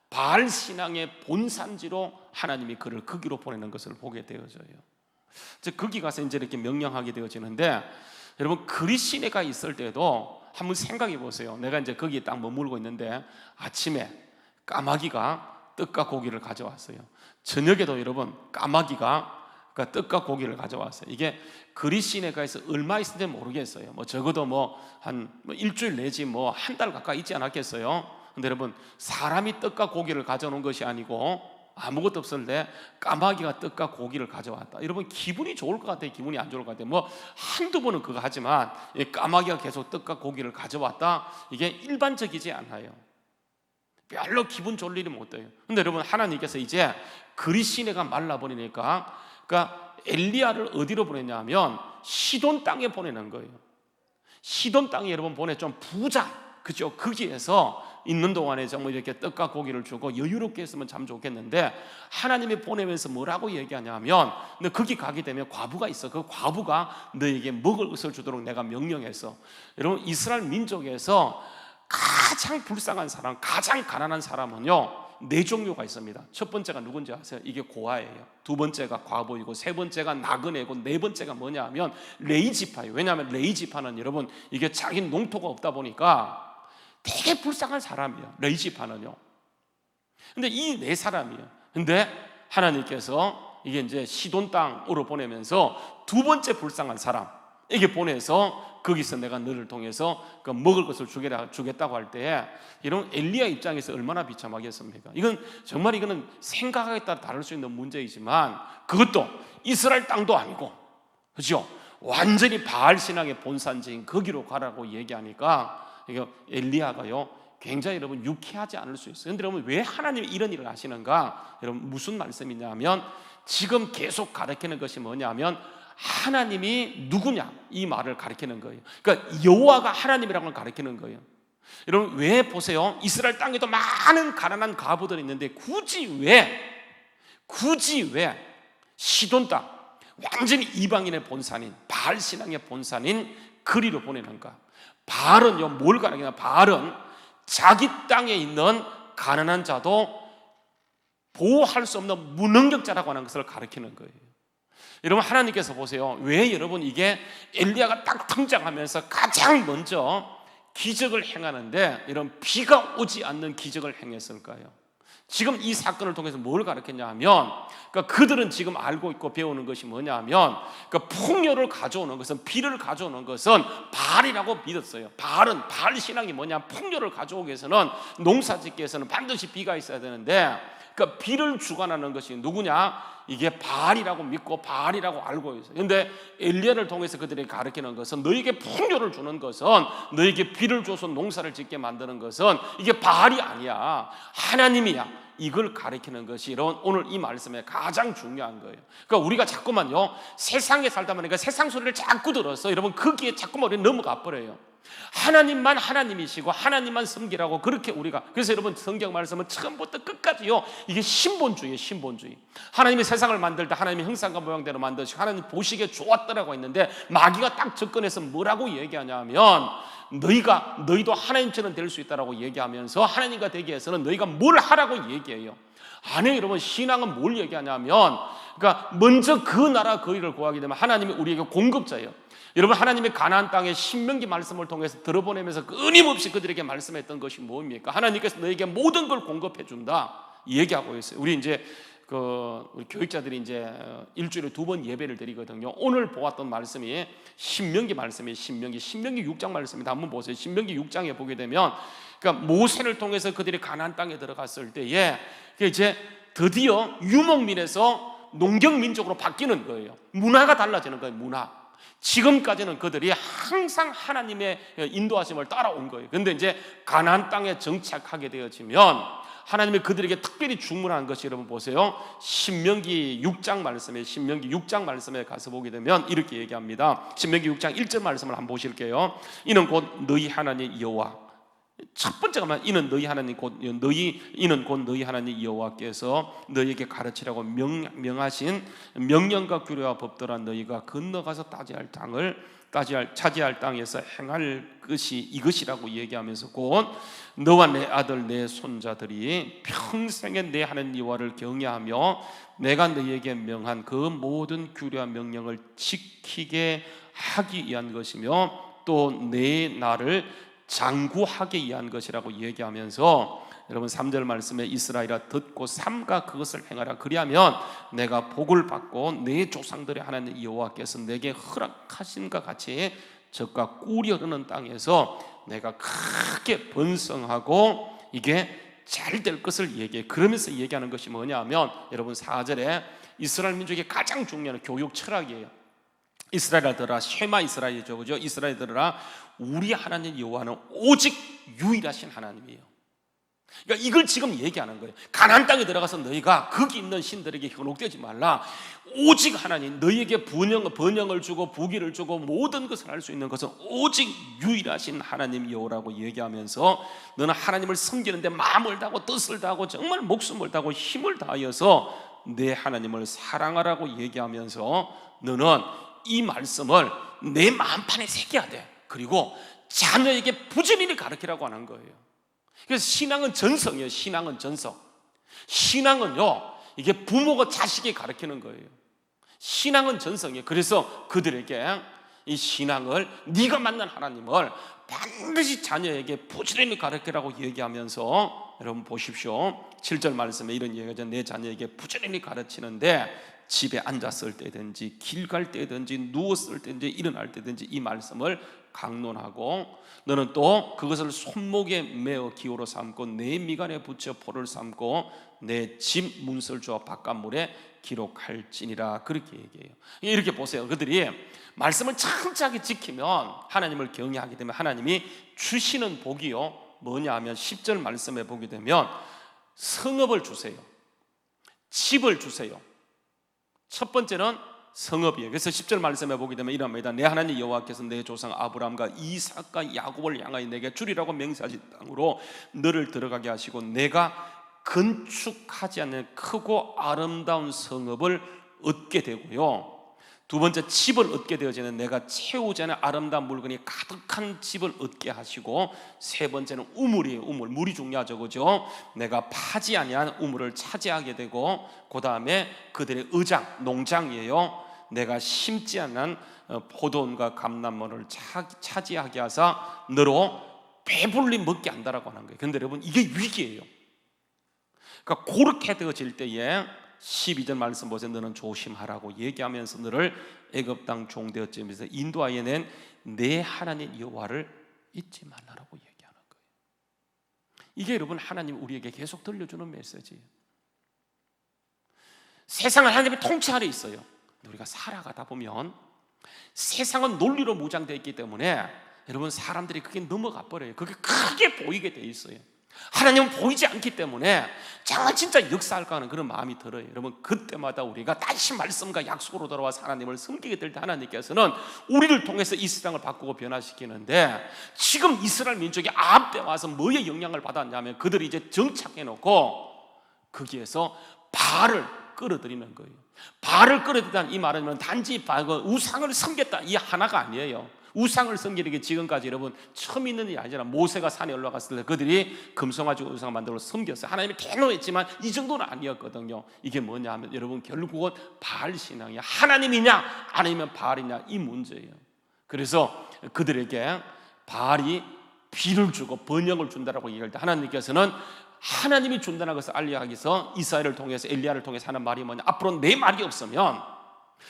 Speaker 1: 바알 신앙의 본산지로 하나님이 그를 거기로 보내는 것을 보게 되어져요. 즉 거기 가서 이제 이렇게 명령하게 되어지는데 여러분 그리시네가 있을 때도 한번 생각해 보세요. 내가 이제 거기에 딱 머물고 있는데 아침에 까마귀가 떡과 고기를 가져왔어요. 저녁에도 여러분 까마귀가 떡과 고기를 가져왔어요. 이게 그리시네가에서 얼마 있는지 모르겠어요. 적어도 한 일주일 내지 한 달 가까이 있지 않았겠어요. 근데 여러분 사람이 떡과 고기를 가져오는 것이 아니고 아무것도 없을 때 까마귀가 떡과 고기를 가져왔다. 여러분 기분이 좋을 것 같아요? 기분이 안 좋을 것 같아요? 한두 번은 그거 하지만 까마귀가 계속 떡과 고기를 가져왔다, 이게 일반적이지 않아요. 별로 기분 좋을 일이 못 돼요. 근데 여러분 하나님께서 이제 그리시네가 말라버리니까 그러니까 엘리야를 어디로 보냈냐면 시돈 땅에 보내는 거예요. 시돈 땅에 여러분 보내 좀 부자, 그죠? 거기에서 있는 동안에 정말 이렇게 떡과 고기를 주고 여유롭게 했으면 참 좋겠는데 하나님이 보내면서 뭐라고 얘기하냐면 너 거기 가게 되면 과부가 있어. 그 과부가 너에게 먹을 것을 주도록 내가 명령했어. 여러분 이스라엘 민족에서 가장 불쌍한 사람, 가장 가난한 사람은요 4종류가 있습니다. 첫 번째가 누군지 아세요? 이게 고아예요. 두 번째가 과부이고 세 번째가 나그네고 네 번째가 뭐냐 하면 레이지파예요. 왜냐하면 레이지파는 여러분 이게 자기 농토가 없다 보니까 되게 불쌍한 사람이에요. 레이지파는요. 근데 이 네 사람이에요. 근데 하나님께서 이게 이제 시돈 땅으로 보내면서 두 번째 불쌍한 사람에게 보내서 거기서 내가 너를 통해서 그 먹을 것을 주겠다고 할 때 이런 엘리야 입장에서 얼마나 비참하겠습니까? 이거는 생각에 따라 다를 수 있는 문제이지만 그것도 이스라엘 땅도 아니고, 그렇죠? 완전히 바알 신앙의 본산지인 거기로 가라고 얘기하니까 이거 엘리야가요 굉장히 여러분 유쾌하지 않을 수 있어요. 그런데 여러분 왜 하나님이 이런 일을 하시는가? 여러분 무슨 말씀이냐면 지금 계속 가르치는 것이 뭐냐면 하나님이 누구냐 이 말을 가리키는 거예요. 그러니까 여호와가 하나님이라는 걸 가리키는 거예요. 여러분 왜 보세요? 이스라엘 땅에도 많은 가난한 과부들이 있는데 굳이 왜 시돈 땅, 완전히 이방인의 본산인 바알 신앙의 본산인 그리로 보내는가? 바알은요 뭘 가리키냐? 바알은 자기 땅에 있는 가난한 자도 보호할 수 없는 무능력자라고 하는 것을 가리키는 거예요. 여러분 하나님께서 보세요. 왜 여러분 이게 엘리야가 딱 등장하면서 가장 먼저 기적을 행하는데 이런 비가 오지 않는 기적을 행했을까요? 지금 이 사건을 통해서 뭘 가르쳤냐 하면 그러니까 그들은 지금 알고 있고 배우는 것이 뭐냐 하면 그러니까 풍요를 가져오는 것은, 비를 가져오는 것은 바알이라고 믿었어요. 바알 신앙이 뭐냐, 풍요를 가져오기 위해서는, 농사 짓기 위해서는 반드시 비가 있어야 되는데 그러니까 비를 주관하는 것이 누구냐? 이게 바알이라고 믿고 바알이라고 알고 있어요. 그런데 엘리야를 통해서 그들에게 가르치는 것은 너에게 풍요를 주는 것은, 너에게 비를 줘서 농사를 짓게 만드는 것은 이게 바알이 아니야, 하나님이야. 이걸 가르치는 것이 이런 오늘 이 말씀에 가장 중요한 거예요. 그러니까 우리가 자꾸만요 세상에 살다 보니까 세상 소리를 자꾸 들어서 여러분 거기에 자꾸만 우리 넘어가 버려요. 하나님만 하나님이시고 하나님만 섬기라고 그렇게 우리가, 그래서 여러분 성경 말씀은 처음부터 끝까지요 이게 신본주의예요. 신본주의. 하나님이 세상을 만들 때 하나님의 형상과 모양대로 만드시고 하나님 보시기에 좋았더라고 했는데 마귀가 딱 접근해서 뭐라고 얘기하냐면 너희도 하나님처럼 될 수 있다라고 얘기하면서 하나님과 되기 위해서는 너희가 뭘 하라고 얘기해요. 아니 여러분 신앙은 뭘 얘기하냐면 그러니까 먼저 그 나라 그 일을 구하게 되면 하나님이 우리에게 공급자예요. 여러분 하나님의 가나안 땅에 신명기 말씀을 통해서 들어보내면서 끊임없이 그들에게 말씀했던 것이 뭡니까? 하나님께서 너에게 모든 걸 공급해 준다 얘기하고 있어요. 우리 이제 우리 교육자들이 이제 일주일에 2번 예배를 드리거든요. 오늘 보았던 말씀이 신명기 말씀이에요. 신명기 6장 말씀입니다. 한번 보세요. 신명기 6장에 보게 되면, 그러니까 모세를 통해서 그들이 가나안 땅에 들어갔을 때에 이제 드디어 유목민에서 농경민족으로 바뀌는 거예요. 문화가 달라지는 거예요. 문화. 지금까지는 그들이 항상 하나님의 인도하심을 따라온 거예요. 그런데 이제 가나안 땅에 정착하게 되어지면 하나님이 그들에게 특별히 주문한 것이, 여러분 보세요. 신명기 6장 말씀에, 신명기 6장 말씀에 가서 보게 되면 이렇게 얘기합니다. 신명기 6장 1절 말씀을 한번 보실게요. 이는 곧 너희 하나님 여호와. 첫 번째가 이는 너희 하나님 이는 곧 너희 하나님 여호와께서 너희에게 가르치라고 명하신 명령과 규례와 법도란 너희가 건너가서 차지할 땅에서 행할 것이 이것이라고 얘기하면서 곧 너와 내 아들 내 손자들이 평생에 내 하나님 여호와를 경외하며 내가 너희에게 명한 그 모든 규례와 명령을 지키게 하기 위한 것이며 또 내 나를 장구하게 위한 것이라고 얘기하면서, 여러분 3절 말씀에 이스라엘아 듣고 삼가 그것을 행하라. 그리하면 내가 복을 받고 내 조상들의 하나님 여호와께서 내게 허락하신 것 같이 적과 꿀이 흐르는 땅에서 내가 크게 번성하고 이게 잘 될 것을 얘기해. 그러면서 얘기하는 것이 뭐냐면, 여러분 4절에 이스라엘 민족의 가장 중요한 교육 철학이에요. 이스라엘들아, 쉐마 이스라엘이죠, 그죠? 이스라엘들아, 우리 하나님 여호와는 오직 유일하신 하나님이에요. 그러니까 이걸 지금 얘기하는 거예요. 가나안 땅에 들어가서 너희가 거기 있는 신들에게 현혹되지 말라. 오직 하나님, 너희에게 번영을 주고 부귀를 주고 모든 것을 할 수 있는 것은 오직 유일하신 하나님 여호와라고 얘기하면서, 너는 하나님을 섬기는데 마음을 다하고 뜻을 다하고 정말 목숨을 다하고 힘을 다하여서 내 하나님을 사랑하라고 얘기하면서, 너는 이 말씀을 내 마음판에 새겨야 돼. 그리고 자녀에게 부지런히 가르치라고 하는 거예요. 그래서 신앙은 전성이에요. 신앙은 전성. 신앙은요, 이게 부모가 자식에게 가르치는 거예요. 신앙은 전성이에요. 그래서 그들에게 이 신앙을, 네가 만난 하나님을 반드시 자녀에게 부지런히 가르치라고 얘기하면서, 여러분 보십시오. 7절 말씀에 이런 얘기가, 내 자녀에게 부지런히 가르치는데 집에 앉았을 때든지 길 갈 때든지 누웠을 때든지 일어날 때든지 이 말씀을 강론하고, 너는 또 그것을 손목에 메어 기호로 삼고 내 미간에 붙여 포를 삼고 내 집 문설주와 바깥문에 기록할지니라. 그렇게 얘기해요. 이렇게 보세요. 그들이 말씀을 철저하게 지키면, 하나님을 경외하게 되면 하나님이 주시는 복이요, 뭐냐 하면 10절 말씀에 보게 되면 성읍을 주세요. 집을 주세요. 첫 번째는 성읍이에요. 그래서 10절 말씀에 보게 되면 이랍니다. 내 하나님 여호와께서 내 조상 아브라함과 이삭과 야곱을 향하여 내게 주리라고 맹세하신 땅으로 너를 들어가게 하시고 내가 건축하지 않는 크고 아름다운 성읍을 얻게 되고요, 두 번째 집을 얻게 되어지는 내가 채우지 않은 아름다운 물건이 가득한 집을 얻게 하시고, 세 번째는 우물이에요. 우물, 물이 중요하죠, 그죠? 내가 파지 아니한 우물을 차지하게 되고, 그 다음에 그들의 의장, 농장이에요. 내가 심지 않은 포도원과 감람원을 차지하게 하사 너로 배불리 먹게 한다라고 하는 거예요. 그런데 여러분, 이게 위기예요. 그러니까 그렇게 되어질 때에 12절 말씀 보세요. 너는 조심하라고 얘기하면서 너를 애굽 땅 종되었지면서 인도하여 낸 내 하나님 여호와를 잊지 말라라고 얘기하는 거예요. 이게 여러분 하나님 우리에게 계속 들려주는 메시지예요. 세상은 하나님의 통치 아래 있어요. 우리가 살아가다 보면 세상은 논리로 무장되어 있기 때문에 여러분 사람들이 그게 넘어가 버려요. 그게 크게 보이게 돼 있어요. 하나님은 보이지 않기 때문에 정말 진짜 역사할까 하는 그런 마음이 들어요. 여러분 그때마다 우리가 다시 말씀과 약속으로 돌아와서 하나님을 섬기게 될 때 하나님께서는 우리를 통해서 이 세상을 바꾸고 변화시키는데, 지금 이스라엘 민족이 아합 때 와서 뭐의 영향을 받았냐면 그들이 이제 정착해놓고 거기에서 바알을 끌어들이는 거예요. 바알을 끌어들이다는 이 말은 단지 우상을 섬겼다 이 하나가 아니에요. 우상을 섬기는 게 지금까지 여러분 처음 있는 일이 아니잖아. 모세가 산에 올라갔을 때 그들이 금송아지 우상을 만들어 섬겼어요. 하나님이 대노했지만 이 정도는 아니었거든요. 이게 뭐냐 하면 여러분 결국은 바알 신앙이야. 하나님이냐 아니면 바알이냐 이 문제예요. 그래서 그들에게 바알이 비를 주고 번영을 준다라고 얘기할 때 하나님께서는 하나님이 준다는 것을 알리기 위해서 이사야를 통해서 엘리야를 통해서 하는 말이 뭐냐, 앞으로 내 말이 없으면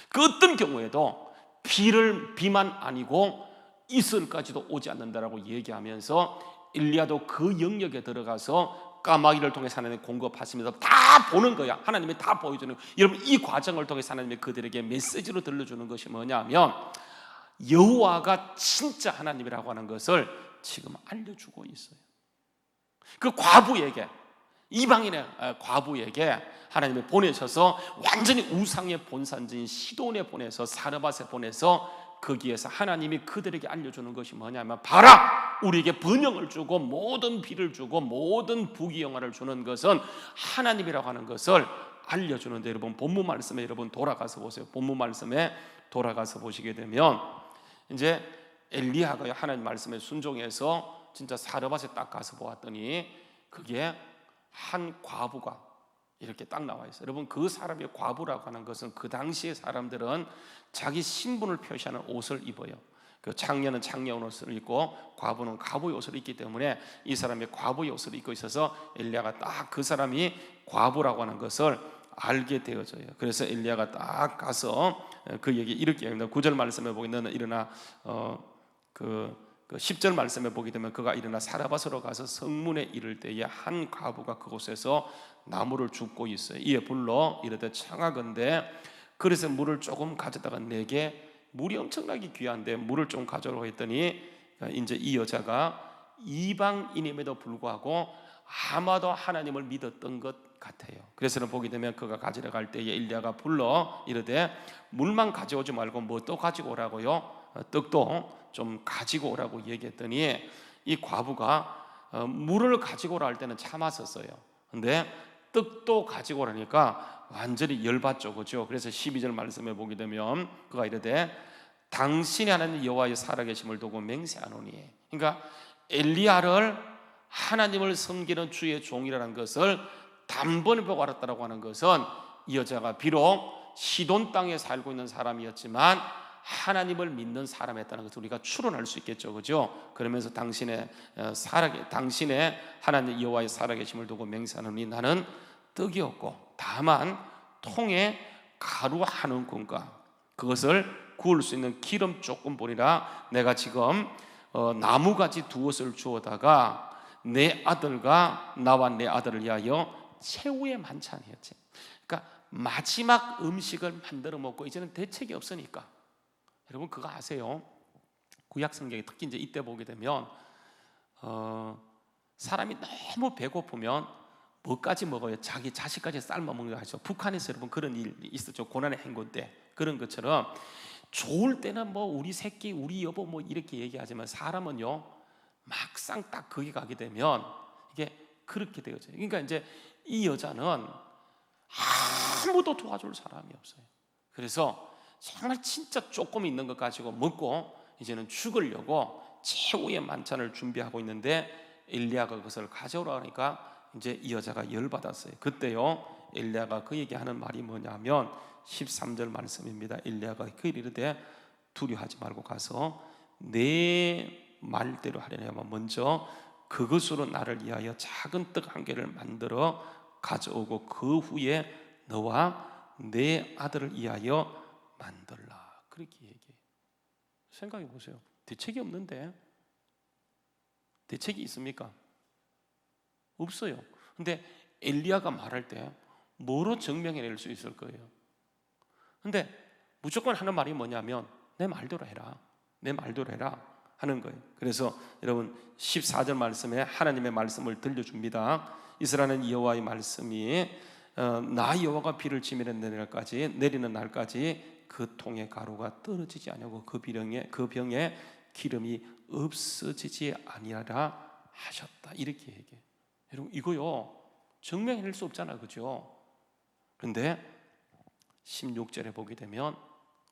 Speaker 1: 그 어떤 경우에도 비만 아니고 이슬까지도 오지 않는다라고 얘기하면서 엘리야도 그 영역에 들어가서 까마귀를 통해서 하나님이 공급하시면서 다 보는 거야. 하나님이 다 보여주는 거야. 여러분, 이 과정을 통해서 하나님이 그들에게 메시지로 들려주는 것이 뭐냐면 여호와가 진짜 하나님이라고 하는 것을 지금 알려주고 있어요. 그 과부에게, 이방인의 과부에게 하나님이 보내셔서 완전히 우상의 본산지인 시돈에 보내서, 사르밧에 보내서 거기에서 하나님이 그들에게 알려주는 것이 뭐냐면, 봐라, 우리에게 번영을 주고 모든 비를 주고 모든 부귀영화를 주는 것은 하나님이라고 하는 것을 알려주는데, 여러분 본문 말씀에 여러분 돌아가서 보세요. 본문 말씀에 돌아가서 보시게 되면 이제 엘리야가 하나님 말씀에 순종해서 진짜 사르밧에 딱 가서 보았더니 그게 한 과부가 이렇게 딱 나와 있어요. 여러분, 그 사람의 과부라고 하는 것은 그 당시의 사람들은 자기 신분을 표시하는 옷을 입어요. 그 창녀는 창녀 옷을 입고 과부는 과부의 옷을 입기 때문에 이 사람이 과부의 옷을 입고 있어서 엘리야가 딱 그 사람이 과부라고 하는 것을 알게 되어져요. 그래서 엘리야가 딱 가서 그 얘기 이렇게 합니다. 9절 말씀에 보기는 일어나 그 10절 말씀에 보게 되면 그가 일어나 사르밧으로 가서 성문에 이를 때에 한 과부가 그곳에서 나무를 줍고 있어요. 이에 불러 이르되 청하건대 그래서 물을 조금 가져다가 내게, 물이 엄청나게 귀한데 물을 좀 가져오라고 했더니 이제 이 여자가 이방인임에도 불구하고 아마도 하나님을 믿었던 것 같아요. 그래서는 보게 되면 그가 가지러 갈 때에 엘리야가 불러 이르되 물만 가져오지 말고 뭐 또 가지고 오라고요? 떡도 좀 가지고 오라고 얘기했더니 이 과부가 물을 가지고 오라 할 때는 참았었어요. 근데 떡도 가지고 오라니까 완전히 열받죠, 그죠? 그래서 12절 말씀에 보게 되면 그가 이르되 당신이 하나님 여호와의 살아계심을 두고 맹세하노니, 그러니까 엘리야를 하나님을 섬기는 주의 종이라는 것을 단번에 보고 알았다라고 하는 것은 이 여자가 비록 시돈 땅에 살고 있는 사람이었지만 하나님을 믿는 사람이었다는 것을 우리가 추론할 수 있겠죠, 그죠? 그러면서 당신의 하나님 여호와의 살아계심을 두고 맹세하노니 나는 떡이 없고 다만 통에 가루 한 움큼과 그것을 구울 수 있는 기름 조금 보리라. 내가 지금 나무가지 2옷을 주어다가 내 아들과 나와 내 아들을 위하여 최후의 만찬이었지. 그러니까 마지막 음식을 만들어 먹고 이제는 대책이 없으니까. 여러분 그거 아세요? 구약 성경에 특히 이제 이때 보게 되면 사람이 너무 배고프면 뭐까지 먹어요? 자기 자식까지 삶아 먹는 거 하죠. 북한에서 여러분 그런 일이 있었죠. 고난의 행군 때. 그런 것처럼 좋을 때는 뭐 우리 새끼, 우리 여보 뭐 이렇게 얘기하지만 사람은요 막상 딱 거기 가게 되면 이게 그렇게 되어져요. 그러니까 이제 이 여자는 아무도 도와줄 사람이 없어요. 그래서 정말 진짜 조금 있는 것 가지고 먹고 이제는 죽으려고 최후의 만찬을 준비하고 있는데 엘리야가 그것을 가져오라 하니까 이제 이 여자가 열받았어요. 그때요 엘리야가 그에게 하는 말이 뭐냐면 13절 말씀입니다. 엘리야가 그 이르되 두려워하지 말고 가서 내 말대로 하려면 먼저 그것으로 나를 위하여 작은 떡 한 개를 만들어 가져오고 그 후에 너와 내 아들을 위하여 만들라. 그렇게 얘기해요. 생각해 보세요. 대책이 없는데 대책이 있습니까? 없어요. 근데 엘리야가 말할 때 뭐로 증명해낼 수 있을 거예요? 근데 무조건 하는 말이 뭐냐면 내 말대로 해라, 내 말대로 해라 하는 거예요. 그래서 여러분 14절 말씀에 하나님의 말씀을 들려줍니다. 이스라엘은 여호와의 말씀이 나 여호와가 비를 치미는 내리는 날까지 그 통에 가루가 떨어지지 아니하고 그 병에 기름이 없어지지 아니하라 하셨다. 이렇게 얘기해요. 여러분 이거요 증명해낼 수 없잖아요, 그죠? 그런데 16절에 보게 되면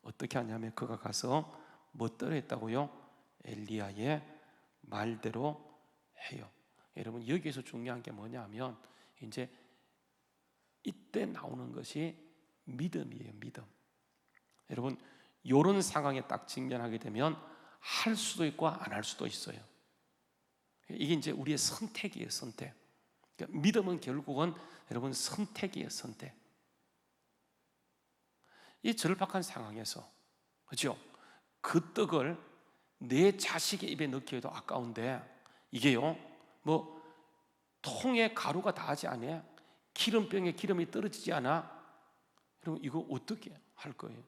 Speaker 1: 어떻게 하냐면 그가 가서 뭐 떨어했다고요? 엘리야의 말대로 해요. 여러분 여기에서 중요한 게 뭐냐면 이제 이때 나오는 것이 믿음이에요. 믿음. 여러분 이런 상황에 딱 직면하게 되면 할 수도 있고 안 할 수도 있어요. 이게 이제 우리의 선택이에요. 선택. 그러니까 믿음은 결국은 여러분 선택이에요. 선택. 이 절박한 상황에서, 그렇죠? 그 떡을 내 자식의 입에 넣기에도 아까운데 이게요, 뭐 통에 가루가 닿지 않아? 기름병에 기름이 떨어지지 않아? 여러분 이거 어떻게 할 거예요?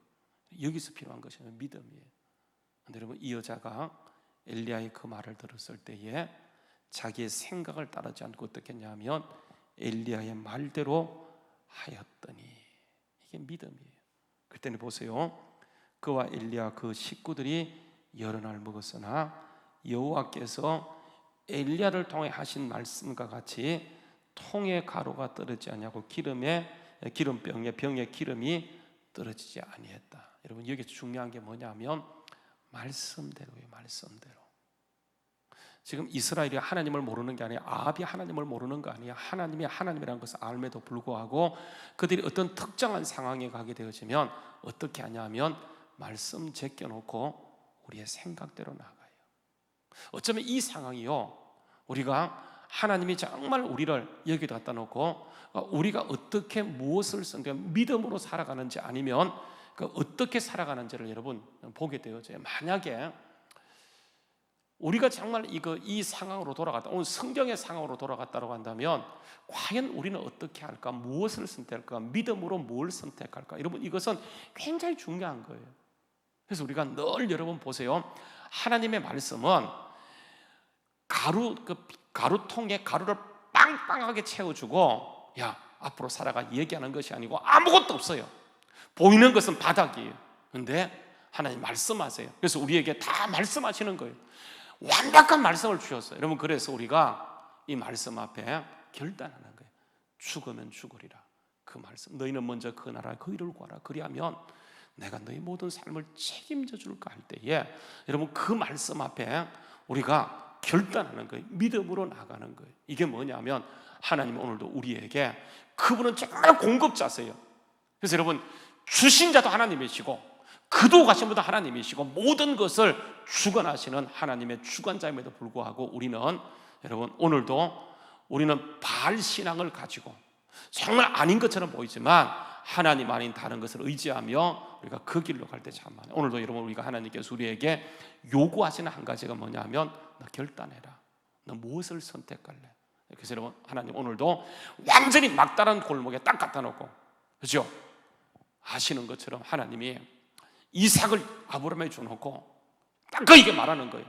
Speaker 1: 여기서 필요한 것이 믿음이에요. 근데 여러분 이 여자가 엘리야의 그 말을 들었을 때에 자기의 생각을 따르지 않고 어떻게 했냐면 엘리야의 말대로 하였더니, 이게 믿음이에요. 그때는 보세요, 그와 엘리야 그 식구들이 여러 날 먹었으나 여호와께서 엘리야를 통해 하신 말씀과 같이 통에 가루가 떨어지지 아니하고 기름병에 병에 기름이 떨어지지 아니했다. 여러분 여기서 중요한 게 뭐냐면 말씀대로예요. 말씀대로. 지금 이스라엘이 하나님을 모르는 게 아니라 아합이 하나님을 모르는 거 아니에요. 하나님이 하나님이라는 것을 알면도 불구하고 그들이 어떤 특정한 상황에 가게 되어지면 어떻게 하냐면 말씀 제껴놓고 우리의 생각대로 나가요. 어쩌면 이 상황이요, 우리가 하나님이 정말 우리를 여기다 갖다 놓고 우리가 어떻게 무엇을 선택하면 믿음으로 살아가는지 아니면 어떻게 살아가는지를 여러분 보게 되어져요. 만약에 우리가 정말 이 상황으로 돌아갔다, 오늘 성경의 상황으로 돌아갔다고 한다면 과연 우리는 어떻게 할까? 무엇을 선택할까? 믿음으로 뭘 선택할까? 여러분 이것은 굉장히 중요한 거예요. 그래서 우리가 늘 여러분 보세요, 하나님의 말씀은 가루통에 가루를 빵빵하게 채워주고 야 앞으로 살아가 얘기하는 것이 아니고 아무것도 없어요. 보이는 것은 바닥이에요. 그런데 하나님 말씀하세요. 그래서 우리에게 다 말씀하시는 거예요. 완벽한 말씀을 주셨어요. 여러분 그래서 우리가 이 말씀 앞에 결단하는 거예요. 죽으면 죽으리라. 그 말씀, 너희는 먼저 그 나라 그 일을 구하라. 그리하면 내가 너희 모든 삶을 책임져 줄까 할 때에 여러분 그 말씀 앞에 우리가 결단하는 거예요. 믿음으로 나가는 거예요. 이게 뭐냐면 하나님 오늘도 우리에게 그분은 정말 공급자세요. 그래서 여러분 주신 자도 하나님이시고 그도 분도 하나님이시고 모든 것을 주관하시는 하나님의 주관자임에도 불구하고 우리는 여러분 오늘도 우리는 바알 신앙을 가지고 정말 아닌 것처럼 보이지만 하나님 아닌 다른 것을 의지하며 우리가 그 길로 갈 때 참 많아요. 오늘도 여러분 우리가 하나님께서 우리에게 요구하시는 한 가지가 뭐냐면 너 결단해라. 너 무엇을 선택할래? 그래서 여러분 하나님 오늘도 완전히 막다른 골목에 딱 갖다 놓고, 그렇죠? 아시는 것처럼 하나님이 이삭을 아브라함에 줘놓고 딱 그에게 말하는 거예요.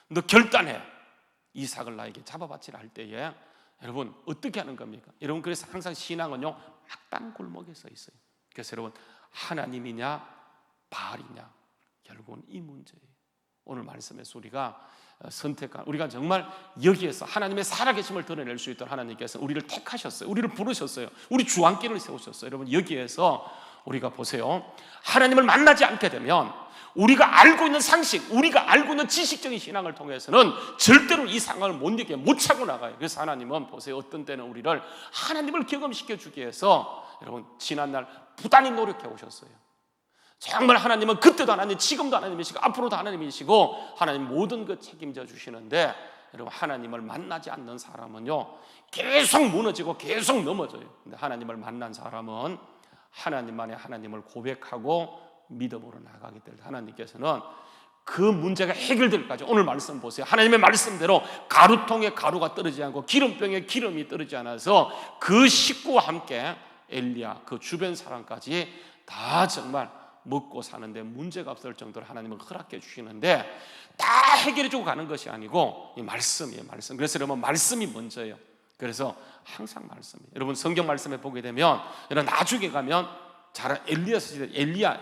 Speaker 1: 너 결단해. 이삭을 나에게 잡아바치라 할 때에 여러분 어떻게 하는 겁니까? 여러분 그래서 항상 신앙은요 막다른 골목에 서 있어요. 그래서 여러분 하나님이냐 바알이냐 결국은 이 문제예요. 오늘 말씀에서 우리가 선택한, 우리가 정말 여기에서 하나님의 살아계심을 드러낼 수 있도록 하나님께서 우리를 택하셨어요. 우리를 부르셨어요. 우리 주안길을 세우셨어요. 여러분 여기에서 우리가 보세요, 하나님을 만나지 않게 되면 우리가 알고 있는 상식, 우리가 알고 있는 지식적인 신앙을 통해서는 절대로 이 상황을 못 차고 나가요. 그래서 하나님은 보세요, 어떤 때는 우리를 하나님을 경험시켜 주기 위해서 여러분 지난날 부단히 노력해 오셨어요. 정말 하나님은 그때도 하나님, 지금도 하나님이시고 앞으로도 하나님이시고 하나님 모든 것 책임져 주시는데 여러분 하나님을 만나지 않는 사람은요 계속 무너지고 계속 넘어져요. 근데 하나님을 만난 사람은 하나님만의 하나님을 고백하고 믿음으로 나가게 될 하나님께서는 그 문제가 해결될 때까지 오늘 말씀 보세요. 하나님의 말씀대로 가루통에 가루가 떨어지지 않고 기름병에 기름이 떨어지지 않아서 그 식구와 함께 엘리야 그 주변 사람까지 다 정말 먹고 사는데 문제가 없을 정도로 하나님은 허락해 주시는데 다 해결해 주고 가는 것이 아니고 이 말씀이에요. 말씀. 그래서 여러분 말씀이 먼저예요. 그래서 항상 말씀이에요. 여러분 성경 말씀에 보게 되면 여러분 나중에 가면 잘 엘리야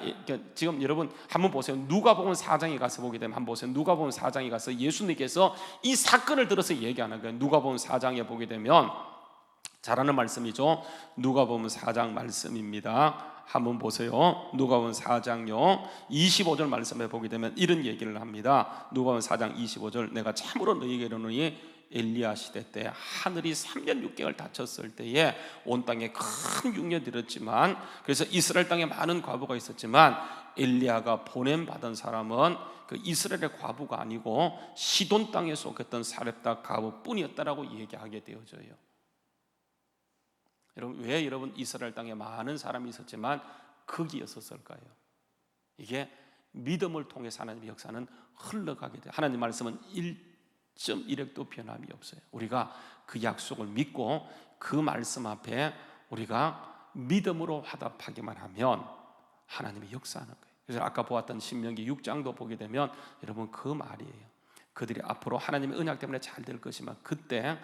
Speaker 1: 지금 여러분 한번 보세요. 누가복음 4장에 가서 보게 되면 한번 보세요. 누가복음 4장에 가서 예수님께서 이 사건을 들어서 얘기하는 거예요. 누가복음 4장에 보게 되면 잘하는 말씀이죠. 누가복음 4장 말씀입니다. 한번 보세요. 누가복음 4장요 25절 말씀에 보게 되면 이런 얘기를 합니다. 누가복음 4장 25절 내가 참으로 너희에게 이르노니 엘리야 시대 때 하늘이 3년 6개월 닫혔을 때에 온 땅에 큰 흉년이 일었지만 그래서 이스라엘 땅에 많은 과부가 있었지만 엘리야가 보냄받은 사람은 그 이스라엘의 과부가 아니고 시돈 땅에 속했던 사렙다 과부뿐이었다라고 얘기하게 되어져요. 여러분, 왜 여러분 이스라엘 땅에 많은 사람이 있었지만 거기였었을까요? 이게 믿음을 통해서 하나님의 역사는 흘러가게 돼요. 하나님 말씀은 1.1획도 변함이 없어요. 우리가 그 약속을 믿고 그 말씀 앞에 우리가 믿음으로 화답하기만 하면 하나님이 역사하는 거예요. 그래서 아까 보았던 신명기 6장도 보게 되면 여러분 그 말이에요. 그들이 앞으로 하나님의 언약 때문에 잘 될 것이지만 그때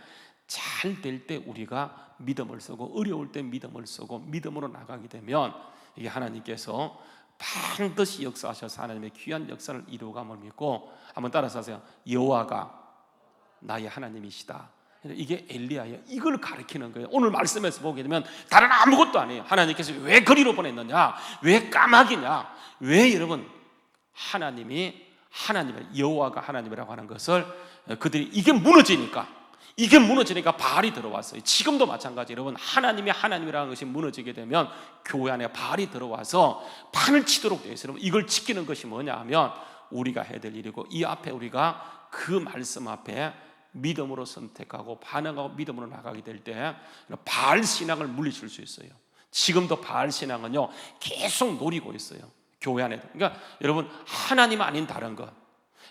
Speaker 1: 잘 될 때 우리가 믿음을 쓰고 어려울 때 믿음을 쓰고 믿음으로 나가게 되면 이게 하나님께서 반드시 역사하셔서 하나님의 귀한 역사를 이루어감을 믿고, 한번 따라서 하세요. 여호와가 나의 하나님이시다. 이게 엘리야예요. 이걸 가리키는 거예요. 오늘 말씀에서 보게 되면 다른 아무것도 아니에요. 하나님께서 왜 거리로 보냈느냐, 왜 까마귀냐, 왜 여러분 하나님이 하나님의 여호와가 하나님이라고 하는 것을 그들이 이게 무너지니까 바알이 들어왔어요. 지금도 마찬가지. 여러분, 하나님이 하나님이라는 것이 무너지게 되면 교회 안에 바알이 들어와서 판을 치도록 되어 있어요. 이걸 지키는 것이 뭐냐 하면 우리가 해야 될 일이고, 이 앞에 우리가 그 말씀 앞에 믿음으로 선택하고 반응하고 믿음으로 나가게 될 때 바알 신앙을 물리칠 수 있어요. 지금도 바알 신앙은요 계속 노리고 있어요, 교회 안에도. 그러니까 여러분, 하나님 아닌 다른 것,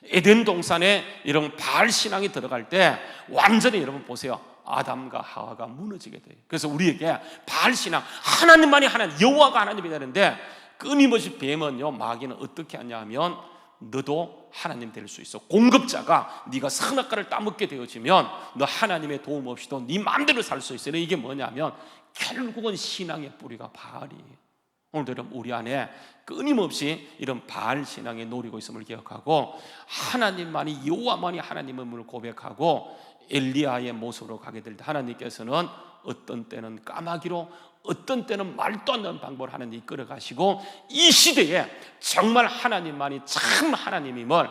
Speaker 1: 에덴 동산에 이런 바알 신앙이 들어갈 때 완전히 여러분 보세요, 아담과 하와가 무너지게 돼요. 그래서 우리에게 바알 신앙, 하나님만이 하나님, 여호와가 하나님이 되는데 끊임없이 뱀은요, 마귀는 어떻게 하냐면 너도 하나님 될 수 있어. 공급자가 네가 선악과를 따먹게 되어지면 너 하나님의 도움 없이도 네 마음대로 살 수 있어. 이게 뭐냐면 결국은 신앙의 뿌리가 바알이에요. 오늘도 여러분, 우리 안에 끊임없이 이런 바알 신앙에 노리고 있음을 기억하고 하나님만이, 여호와만이 하나님임을 고백하고 엘리야의 모습으로 가게 될 때 하나님께서는 어떤 때는 까마귀로, 어떤 때는 말도 안 되는 방법을 하나님이 이끌어가시고 이 시대에 정말 하나님만이 참 하나님임을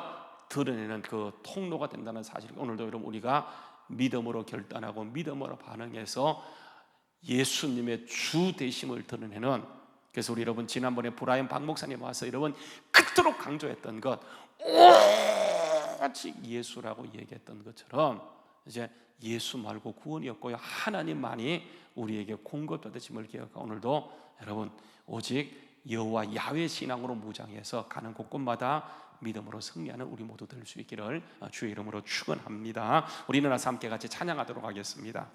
Speaker 1: 드러내는 그 통로가 된다는 사실, 오늘도 여러분 우리가 믿음으로 결단하고 믿음으로 반응해서 예수님의 주 되심을 드러내는, 그래서 우리 여러분 지난번에 브라이언 박 목사님 와서 여러분 그토록 강조했던 것, 오직 예수라고 얘기했던 것처럼 이제 예수 말고 구원이 없고요, 하나님만이 우리에게 공급받으심을 기억하고 오늘도 여러분 오직 여호와 야훼 신앙으로 무장해서 가는 곳곳마다 믿음으로 승리하는 우리 모두 될 수 있기를 주의 이름으로 축원합니다. 우리 일어나서 함께 같이 찬양하도록 하겠습니다.